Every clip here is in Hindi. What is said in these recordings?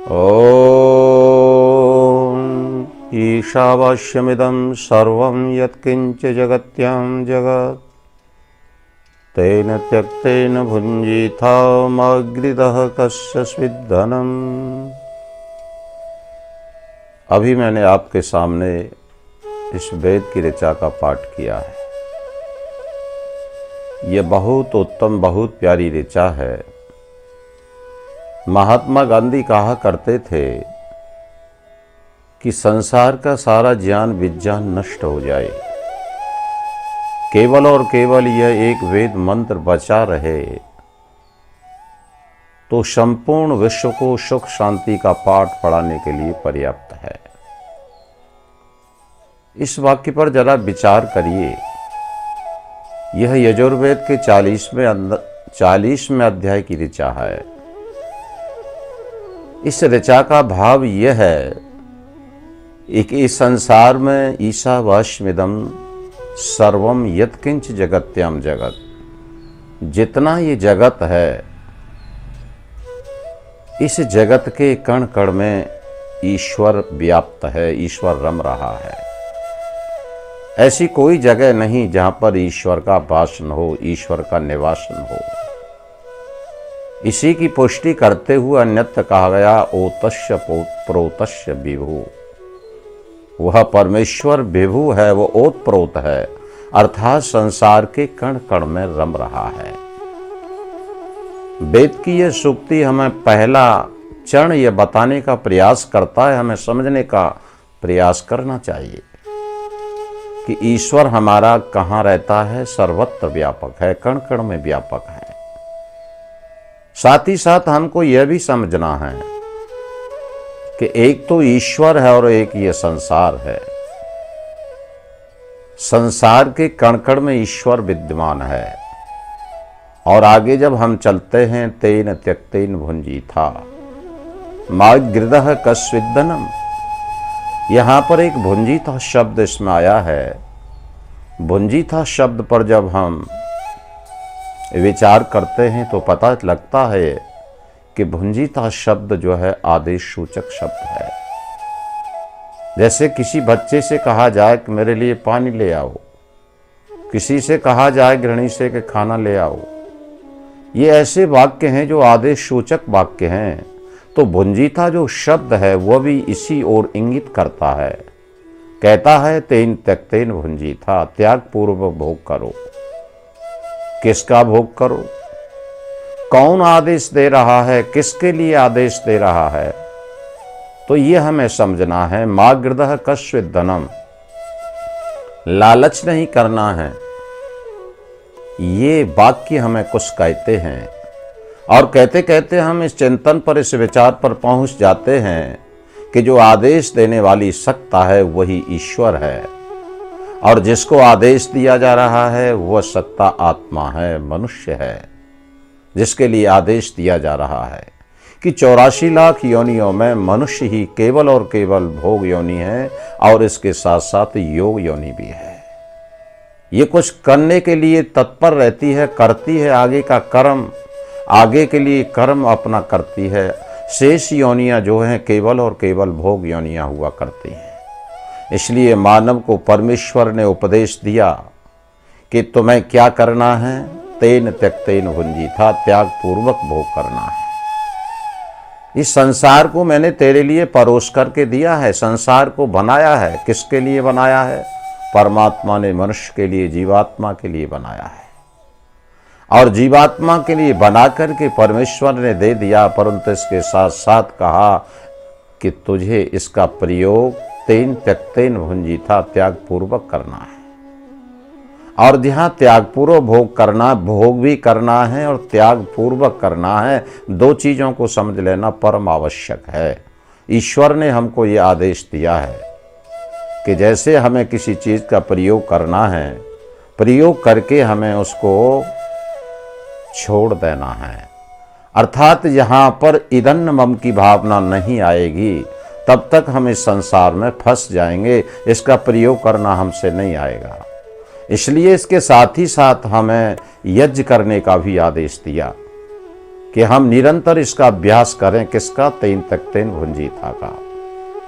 ॐ ईशावास्यमिदं सर्वं यत्किञ्च जगत्यां जगत् तेन त्यक्तेन भुञ्जीथा मागृदः कस्यचिद्धनम्। अभी मैंने आपके सामने इस वेद की ऋचा का पाठ किया है। यह बहुत उत्तम, बहुत प्यारी ऋचा है। महात्मा गांधी कहा करते थे कि संसार का सारा ज्ञान विज्ञान नष्ट हो जाए, केवल और केवल यह एक वेद मंत्र बचा रहे तो संपूर्ण विश्व को सुख शांति का पाठ पढ़ाने के लिए पर्याप्त है। इस वाक्य पर जरा विचार करिए। यह यजुर्वेद के 40वें अध्याय की ऋचा है। इस ऋचा का भाव यह है कि इस संसार में ईशावास्यमिदं सर्वम यत्किंच जगत्याम जगत, जितना ये जगत है, इस जगत के कण कण में ईश्वर व्याप्त है, ईश्वर रम रहा है। ऐसी कोई जगह नहीं जहां पर ईश्वर का वास न हो, ईश्वर का निवास न हो। इसी की पुष्टि करते हुए अन्यत्र कहा गया ओतस्य प्रोतस्य विभु। वह परमेश्वर विभु है, वो ओतप्रोत है, अर्थात संसार के कण कण में रम रहा है। वेद की यह सूक्ति हमें पहला चरण यह बताने का प्रयास करता है, हमें समझने का प्रयास करना चाहिए कि ईश्वर हमारा कहाँ रहता है, सर्वत्र व्यापक है, कण कण में व्यापक है। साथ ही साथ हमको यह भी समझना है कि एक तो ईश्वर है और एक ये संसार है। संसार के कण कण में ईश्वर विद्यमान है। और आगे जब हम चलते हैं तेन त्यक्तेन भुञ्जीथा मागृदः कस्यचिद्धनम्, यहाँ पर एक भुञ्जीथा शब्द इसमें आया है। भुञ्जीथा शब्द पर जब हम विचार करते हैं तो पता लगता है कि भुञ्जीथा शब्द जो है आदेश सूचक शब्द है। जैसे किसी बच्चे से कहा जाए कि मेरे लिए पानी ले आओ, किसी से कहा जाए गृहिणी से कि खाना ले आओ, ये ऐसे वाक्य हैं जो आदेश सूचक वाक्य हैं। तो भुञ्जीथा जो शब्द है वह भी इसी ओर इंगित करता है। कहता है तेन त्यक्तेन भुञ्जीथा, त्याग पूर्वक भोग करो। किसका भोग करो? कौन आदेश दे रहा है, किसके लिए आदेश दे रहा है? तो ये हमें समझना है। मागृदः कस्यचिद्धनम्, लालच नहीं करना है। ये वाक्य हमें कुछ कहते हैं और कहते कहते हम इस चिंतन पर, इस विचार पर पहुंच जाते हैं कि जो आदेश देने वाली सत्ता है वही ईश्वर है और जिसको आदेश दिया जा रहा है वह सत्ता आत्मा है, मनुष्य है, जिसके लिए आदेश दिया जा रहा है कि 84 लाख योनियों में मनुष्य ही केवल और केवल भोग योनि है और इसके साथ साथ योग योनि भी है। ये कुछ करने के लिए तत्पर रहती है, करती है, आगे का कर्म, आगे के लिए कर्म अपना करती है। शेष योनियां जो हैं केवल और केवल भोग योनियां हुआ करती हैं। इसलिए मानव को परमेश्वर ने उपदेश दिया कि तुम्हें क्या करना है, तेन त्यक्तेन भुञ्जीथा, त्याग पूर्वक भोग करना है। इस संसार को मैंने तेरे लिए परोस करके दिया है, संसार को बनाया है। किसके लिए बनाया है? परमात्मा ने मनुष्य के लिए, जीवात्मा के लिए बनाया है। और जीवात्मा के लिए बना करके परमेश्वर ने दे दिया, परंतु इसके साथ साथ कहा कि तुझे इसका प्रयोग तेन त्यक्तेन भुञ्जीथा, त्याग पूर्वक करना है। और जहाँ त्याग पूर्वक भोग करना, भोग भी करना है और त्याग पूर्वक करना है, दो चीज़ों को समझ लेना परम आवश्यक है। ईश्वर ने हमको ये आदेश दिया है कि जैसे हमें किसी चीज़ का प्रयोग करना है, प्रयोग करके हमें उसको छोड़ देना है। अर्थात यहाँ पर इदन्न मम की भावना नहीं आएगी तब तक हम इस संसार में फंस जाएंगे। इसका प्रयोग करना हमसे नहीं आएगा। इसलिए इसके साथ ही साथ हमें यज्ञ करने का भी आदेश दिया कि हम निरंतर इसका अभ्यास करें। किसका? तेन तक तेन भुंजीता का।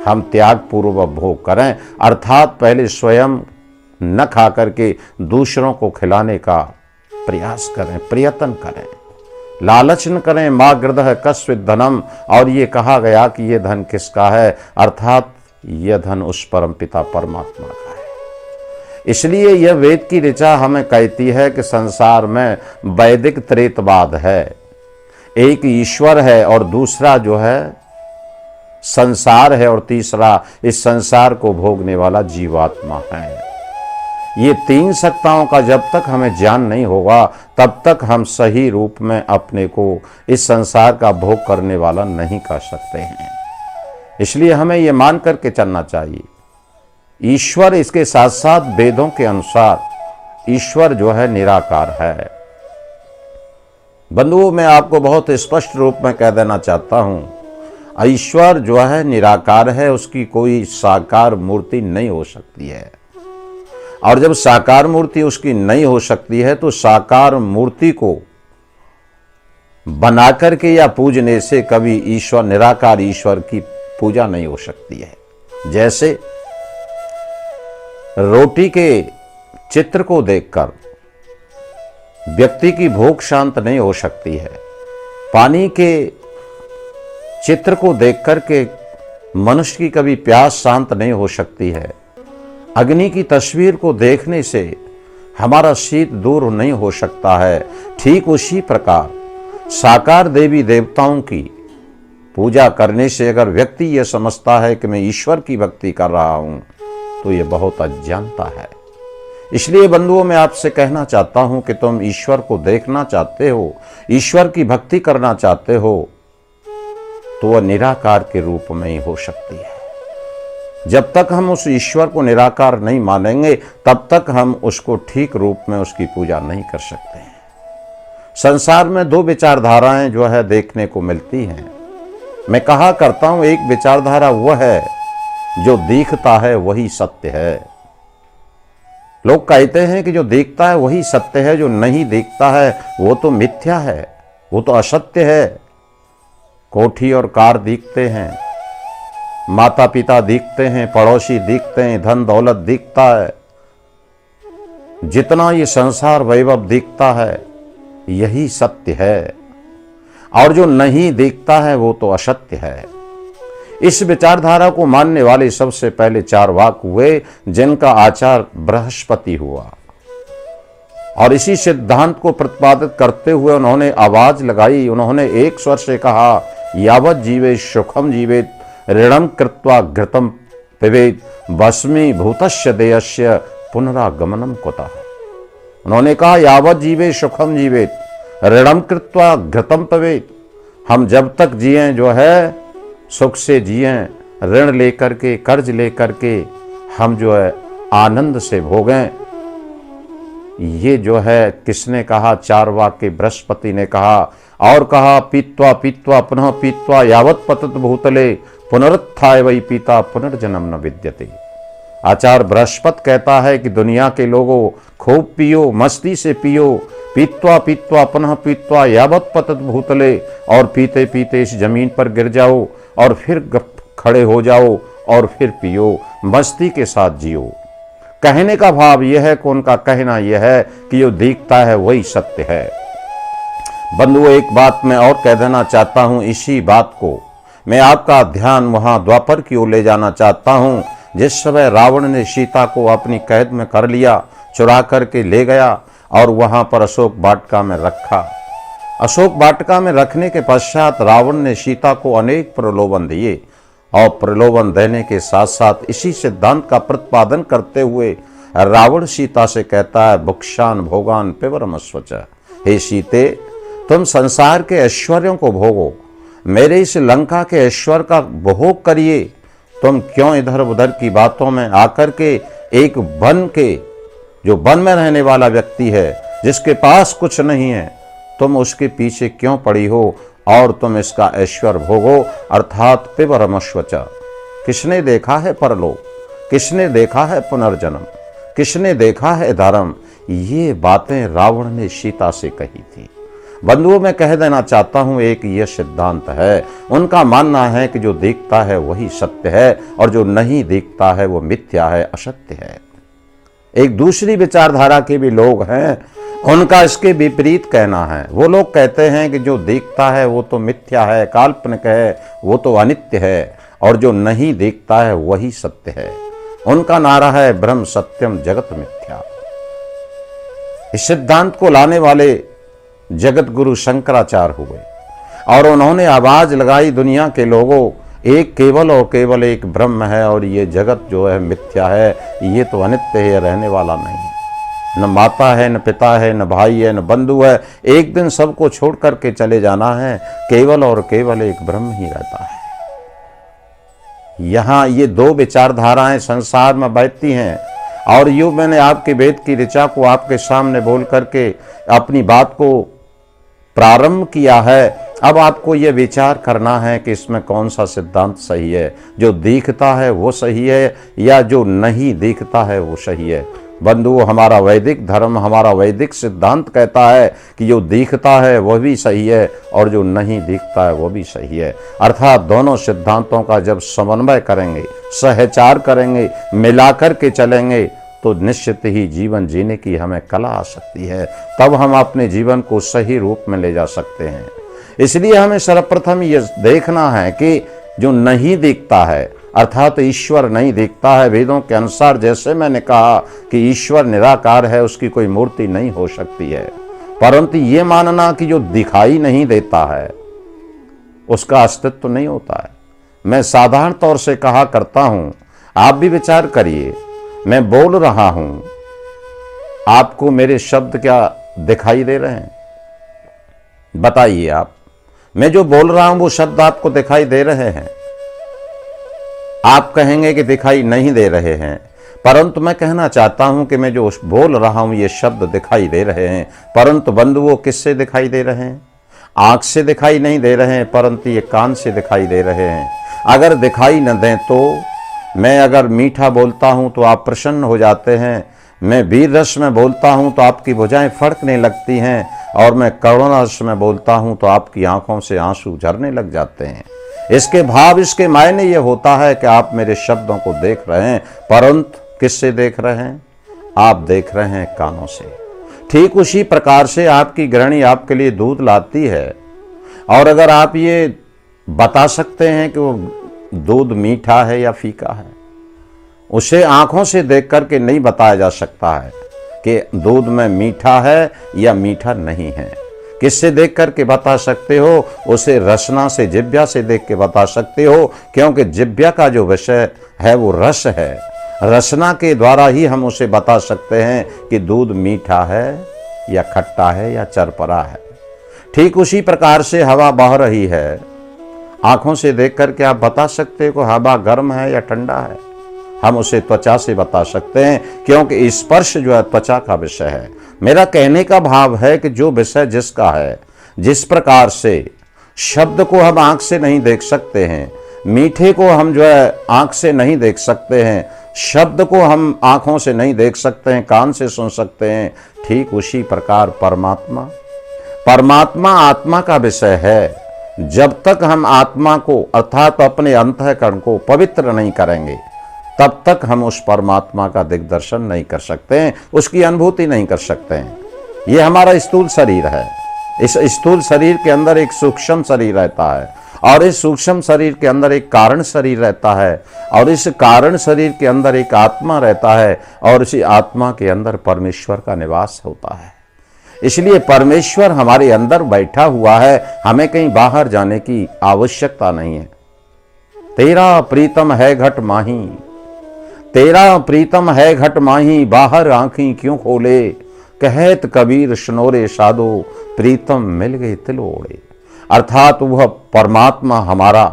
हम त्याग पूर्वक भोग करें, अर्थात पहले स्वयं न खा करके दूसरों को खिलाने का प्रयास करें, प्रयत्न करें। लालच न करें। माँ गृदह कस्वित धनम। और ये कहा गया कि ये धन किसका है? अर्थात यह धन उस परम पिता परमात्मा का है। इसलिए यह वेद की ऋचा हमें कहती है कि संसार में वैदिक त्रेतवाद है। एक ईश्वर है और दूसरा जो है संसार है और तीसरा इस संसार को भोगने वाला जीवात्मा है। ये तीन सत्ताओं का जब तक हमें ज्ञान नहीं होगा तब तक हम सही रूप में अपने को इस संसार का भोग करने वाला नहीं कर सकते हैं। इसलिए हमें ये मान करके चलना चाहिए, ईश्वर, इसके साथ साथ वेदों के अनुसार ईश्वर जो है निराकार है। बंधुओं, मैं आपको बहुत स्पष्ट रूप में कह देना चाहता हूं, ईश्वर जो है निराकार है, उसकी कोई साकार मूर्ति नहीं हो सकती है। और जब साकार मूर्ति उसकी नहीं हो सकती है तो साकार मूर्ति को बना करके या पूजने से कभी ईश्वर, निराकार ईश्वर की पूजा नहीं हो सकती है। जैसे रोटी के चित्र को देखकर व्यक्ति की भूख शांत नहीं हो सकती है, पानी के चित्र को देखकर के मनुष्य की कभी प्यास शांत नहीं हो सकती है, अग्नि की तस्वीर को देखने से हमारा शीत दूर नहीं हो सकता है। ठीक उसी प्रकार साकार देवी देवताओं की पूजा करने से अगर व्यक्ति यह समझता है कि मैं ईश्वर की भक्ति कर रहा हूं तो यह बहुत अज्ञानता है। इसलिए बंधुओं, मैं आपसे कहना चाहता हूं कि तुम ईश्वर को देखना चाहते हो, ईश्वर की भक्ति करना चाहते हो, तो वह निराकार के रूप में ही हो सकती है। जब तक हम उस ईश्वर को निराकार नहीं मानेंगे तब तक हम उसको ठीक रूप में उसकी पूजा नहीं कर सकते हैं। संसार में दो विचारधाराएं जो है देखने को मिलती हैं। मैं कहा करता हूं, एक विचारधारा वह है जो दिखता है वही सत्य है। लोग कहते हैं कि जो दिखता है वही सत्य है, जो नहीं दिखता है वो तो मिथ्या है, वो तो असत्य है। कोठी और कार दिखते हैं, माता पिता दिखते हैं, पड़ोसी दिखते हैं, धन दौलत दिखता है, जितना ये संसार वैभव दिखता है यही सत्य है, और जो नहीं दिखता है वो तो असत्य है। इस विचारधारा को मानने वाले सबसे पहले चारवाक हुए, जिनका आचार बृहस्पति हुआ, और इसी सिद्धांत को प्रतिपादित करते हुए उन्होंने आवाज लगाई, उन्होंने एक स्वर से कहा, यावत जीवे सुखम जीवेत ऋणम कृत्वा घृतम पिबेत भस्मी भूतस्य देयस्य पुनरागमनम कुतः। उन्होंने कहा, यावत जीवे सुखम जीवेत ऋणम कृत्वा घृतम पिबेत। हम जब तक जिए जो है सुख से जिए, ऋण लेकर के, कर्ज लेकर के हम जो है आनंद से भोगें। ये जो है किसने कहा? चारवाक के बृहस्पति ने कहा। और कहा, पीत्वा पीत्वा पुनः पीत्वा यावत पतत भूतले पुनरुत्थाय वै पीता पुनर्जन्म न विद्यते। आचार्य बृहस्पति कहता है कि दुनिया के लोगों, खूब पियो, मस्ती से पियो, पीत्वा पीत्वा पुनः पीत्वा यावत पतत भूतले, और पीते पीते इस जमीन पर गिर जाओ और फिर खड़े हो जाओ और फिर पियो, मस्ती के साथ जियो। कहने का भाव यह है कि उनका कहना यह है कि जो दिखता है वही सत्य है। बंधुओं, एक बात मैं और कह देना चाहता हूं, इसी बात को मैं आपका ध्यान वहां द्वापर की ओर ले जाना चाहता हूं, जिस समय रावण ने सीता को अपनी कैद में कर लिया, चुरा करके ले गया और वहां पर अशोक वाटिका में रखा। अशोक वाटिका में रखने के पश्चात रावण ने सीता को अनेक प्रलोभन दिए, और प्रलोभन देने के साथ साथ इसी सिद्धांत का प्रतिपादन करते हुए रावण सीता से कहता है, भुक्षान भोगान पिबरमस्वच। हे सीते, तुम संसार के ऐश्वर्यों को भोगो, मेरे इस लंका के ऐश्वर्य का भोग करिए। तुम क्यों इधर उधर की बातों में आकर के एक वन के, जो वन में रहने वाला व्यक्ति है, जिसके पास कुछ नहीं है, तुम उसके पीछे क्यों पड़ी हो और तुम इसका ऐश्वर्य भोगो, अर्थात पिबरमस्वच। किसने देखा है परलोक, किसने देखा है पुनर्जन्म, किसने देखा है धर्म? ये बातें रावण ने सीता से कही थी। बंधुओं, मैं कह देना चाहता हूं, एक यह सिद्धांत है, उनका मानना है कि जो दिखता है वही सत्य है और जो नहीं दिखता है वो मिथ्या है, असत्य है। एक दूसरी विचारधारा के भी लोग हैं, उनका इसके विपरीत कहना है। वो लोग कहते हैं कि जो दिखता है वो तो मिथ्या है, काल्पनिक है, वो तो अनित्य है, और जो नहीं दिखता है वही सत्य है। उनका नारा है ब्रह्म सत्यम जगत मिथ्या। इस सिद्धांत को लाने वाले जगत गुरु शंकराचार्य हुए और उन्होंने आवाज लगाई दुनिया के लोगों, एक केवल और केवल एक ब्रह्म है और ये जगत जो है मिथ्या है, ये तो अनित्य है, रहने वाला नहीं है। न माता है, न पिता है, न भाई है, न बंधु है, एक दिन सबको छोड़ करके चले जाना है, केवल और केवल एक ब्रह्म ही रहता है। यहाँ ये दो विचारधाराएं संसार में बैठती हैं और यूं मैंने आपके वेद की ऋचा को आपके सामने बोल करके अपनी बात को प्रारंभ किया है। अब आपको यह विचार करना है कि इसमें कौन सा सिद्धांत सही है, जो दिखता है वो सही है या जो नहीं दिखता है वो सही है। बंधुओं, हमारा वैदिक धर्म, हमारा वैदिक सिद्धांत कहता है कि जो दिखता है वह भी सही है और जो नहीं दिखता है वो भी सही है। अर्थात दोनों सिद्धांतों का जब समन्वय करेंगे, सहचार करेंगे, मिलाकर के चलेंगे तो निश्चित ही जीवन जीने की हमें कला आ सकती है। तब हम अपने जीवन को सही रूप में ले जा सकते हैं। इसलिए हमें सर्वप्रथम ये देखना है कि जो नहीं दिखता है, अर्थात ईश्वर नहीं दिखता है। वेदों के अनुसार जैसे मैंने कहा कि ईश्वर निराकार है, उसकी कोई मूर्ति नहीं हो सकती है, परंतु ये मानना कि जो दिखाई नहीं देता है उसका अस्तित्व नहीं होता है। मैं साधारण तौर से कहा करता हूं, आप भी विचार करिए, मैं बोल रहा हूं, आपको मेरे शब्द क्या दिखाई दे रहे हैं? बताइए आप, मैं जो बोल रहा हूं वो शब्द आपको दिखाई दे रहे हैं? आप कहेंगे कि दिखाई नहीं दे रहे हैं, परंतु मैं कहना चाहता हूं कि मैं जो बोल रहा हूं ये शब्द दिखाई दे रहे हैं, परंतु बंधुओं किससे दिखाई दे रहे हैं? आंख से दिखाई नहीं दे रहे हैं, परंतु ये कान से दिखाई दे रहे हैं। अगर दिखाई न दें तो मैं अगर मीठा बोलता हूं तो आप प्रसन्न हो जाते हैं, मैं वीर रस में बोलता हूं तो आपकी भुजाएं फड़कने लगती हैं, और मैं करुण रस में बोलता हूं तो आपकी आंखों से आंसू झरने लग जाते हैं। इसके भाव, इसके मायने ये होता है कि आप मेरे शब्दों को देख रहे हैं, परंतु किससे देख रहे हैं? आप देख रहे हैं कानों से। ठीक उसी प्रकार से आपकी गृहिणी आपके लिए दूध लाती है, और अगर आप ये बता सकते हैं कि वो दूध मीठा है या फीका है, उसे आंखों से देख करके नहीं बताया जा सकता है कि दूध में मीठा है या मीठा नहीं है। किससे देख करके बता सकते हो? उसे रसना से, जिह्वा से देख के बता सकते हो, क्योंकि जिह्वा का जो विषय है वो रस है। रसना के द्वारा ही हम उसे बता सकते हैं कि दूध मीठा है या खट्टा है या चरपरा है। ठीक उसी प्रकार से हवा बह रही है, आंखों से देख करके आप बता सकते हो कि हवा गर्म है या ठंडा है। हम उसे त्वचा से बता सकते हैं, क्योंकि स्पर्श जो है त्वचा का विषय है। मेरा कहने का भाव है कि जो विषय जिसका है, जिस प्रकार से शब्द को हम आंख से नहीं देख सकते हैं, मीठे को हम जो है आंख से नहीं देख सकते हैं, शब्द को हम आंखों से नहीं देख सकते हैं, कान से सुन सकते हैं, ठीक उसी प्रकार परमात्मा आत्मा का विषय है। जब तक हम आत्मा को, अर्थात अपने अंतःकरण को पवित्र नहीं करेंगे, तब तक हम उस परमात्मा का दिग्दर्शन नहीं कर सकते हैं, उसकी अनुभूति नहीं कर सकते हैं। ये हमारा स्थूल शरीर है। इस स्थूल शरीर के अंदर एक सूक्ष्म शरीर रहता है, और इस सूक्ष्म शरीर के अंदर एक कारण शरीर रहता है, और इस कारण शरीर के अंदर एक आत्मा रहता है, और इसी आत्मा के अंदर परमेश्वर का निवास होता है। इसलिए परमेश्वर हमारे अंदर बैठा हुआ है, हमें कहीं बाहर जाने की आवश्यकता नहीं है। तेरा प्रीतम है घट माही, तेरा प्रीतम है घट माही, बाहर आंखें क्यों खोले, कहत कबीर शनोरे साधो, प्रीतम मिल गए तिल ओढ़े। अर्थात वह परमात्मा हमारा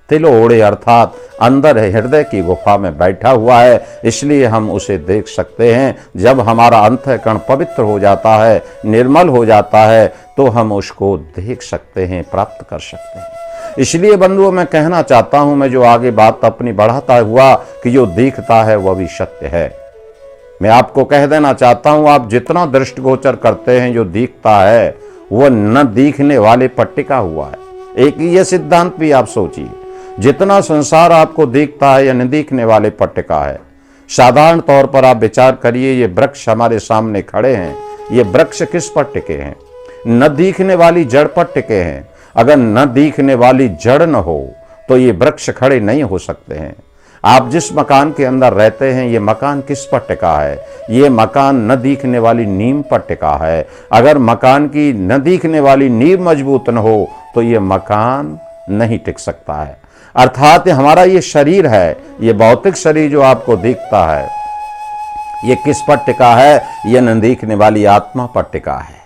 तिल ओढ़े, अर्थात अंदर हृदय की गुफा में बैठा हुआ है, इसलिए हम उसे देख सकते हैं। जब हमारा अंतःकरण पवित्र हो जाता है, निर्मल हो जाता है, तो हम उसको देख सकते हैं, प्राप्त कर सकते हैं। इसलिए बंधुओं, मैं कहना चाहता हूं, मैं जो आगे बात अपनी बढ़ाता हुआ कि जो दिखता है वह भी सत्य है। मैं आपको कह देना चाहता हूं, आप जितना दृष्टिगोचर करते हैं जो दिखता है वह न दिखने वाले पर टिका हुआ है। एक ये सिद्धांत भी आप सोचिए, जितना संसार आपको दिखता है यह न दिखने वाले पर टिका है। साधारण तौर पर आप विचार करिए, ये वृक्ष हमारे सामने खड़े हैं, ये वृक्ष किस पर टिके हैं? न दिखने वाली जड़ पर टिके हैं। अगर न दिखने वाली जड़ न हो तो ये वृक्ष खड़े नहीं हो सकते हैं। आप जिस मकान के अंदर रहते हैं, ये मकान किस पर टिका है? ये मकान न दिखने वाली नींव पर टिका है। अगर मकान की न दिखने वाली नींव मजबूत न हो तो ये मकान नहीं टिक सकता है। अर्थात हमारा ये शरीर है, ये भौतिक शरीर जो आपको दिखता है, ये किस पर टिका है? ये न दिखने वाली आत्मा पर टिका है।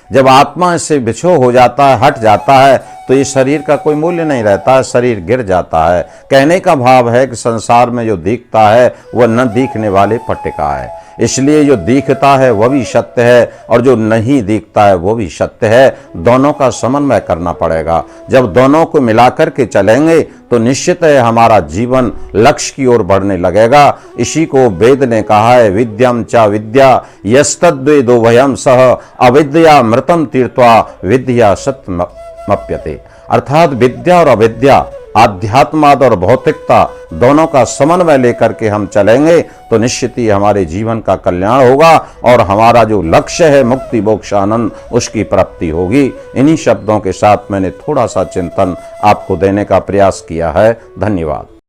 जब आत्मा इससे बिछो हो जाता है, हट जाता है, तो इस शरीर का कोई मूल्य नहीं रहता है, शरीर गिर जाता है। कहने का भाव है कि संसार में जो दिखता है वह न दिखने वाले पर टिका है। इसलिए जो दिखता है वह भी सत्य है और जो नहीं दिखता है वो भी सत्य है। दोनों का समन्वय करना पड़ेगा। जब दोनों को मिलाकर के चलेंगे तो निश्चित है हमारा जीवन लक्ष्य की ओर बढ़ने लगेगा। इसी को वेद ने कहा है, विद्यम च विद्या यस्तद्वेदो वयम सह अविद्या मृतम तीर्थवा विद्या सत्यमप्यते। अर्थात विद्या और अविद्या, आध्यात्माद और भौतिकता दोनों का समन्वय लेकर के हम चलेंगे तो निश्चित ही हमारे जीवन का कल्याण होगा और हमारा जो लक्ष्य है मुक्ति मोक्ष आनंद, उसकी प्राप्ति होगी। इन्हीं शब्दों के साथ मैंने थोड़ा सा चिंतन आपको देने का प्रयास किया है। धन्यवाद।